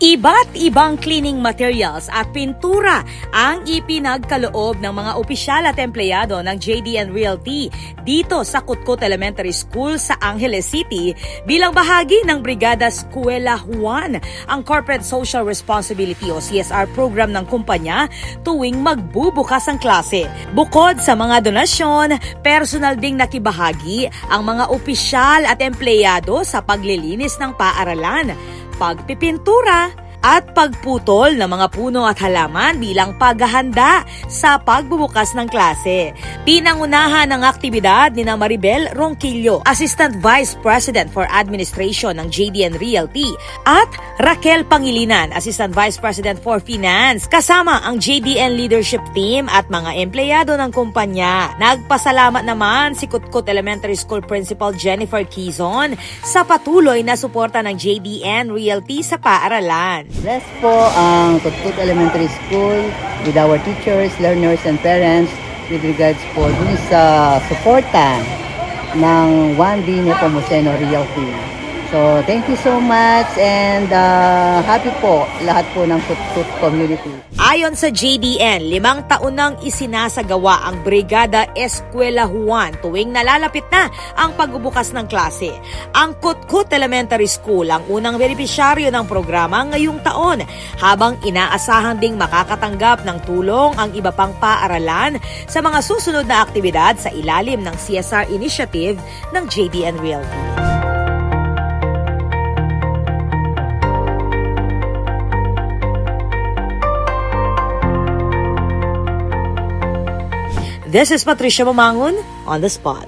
Iba't ibang cleaning materials at pintura ang ipinagkaloob ng mga opisyal at empleyado ng JDN Realty dito sa Kutkut Elementary School sa Angeles City bilang bahagi ng Brigada Eskwela Juan, ang Corporate Social Responsibility o CSR program ng kumpanya tuwing magbubukas ang klase. Bukod sa mga donasyon, personal ding nakibahagi ang mga opisyal at empleyado sa paglilinis ng paaralan, pagpipintura at pagputol ng mga puno at halaman bilang paghahanda sa pagbubukas ng klase. Pinangunahan ng aktibidad ni Maribel Ronquillo, Assistant Vice President for Administration ng JDN Realty, at Raquel Pangilinan, Assistant Vice President for Finance, kasama ang JDN Leadership Team at mga empleyado ng kumpanya. Nagpasalamat naman si Kutkut Elementary School Principal Jennifer Quizon sa patuloy na suporta ng JDN Realty sa paaralan. Bless po ang Kutkut Elementary School with our teachers, learners, and parents with regards po dun sa suporta ng 1D Nepomuceno Realty. So, thank you so much and happy po lahat po ng Kutkut community. Ayon sa JDN, 5 taon nang isinasagawa ang Brigada Eskwela Juan tuwing nalalapit na ang pagbubukas ng klase. Ang Kutkut Elementary School ang unang benepisyaryo ng programa ngayong taon, habang inaasahan ding makakatanggap ng tulong ang iba pang paaralan sa mga susunod na aktibidad sa ilalim ng CSR initiative ng JDN Realty. This is Patricia Mamangon on the spot.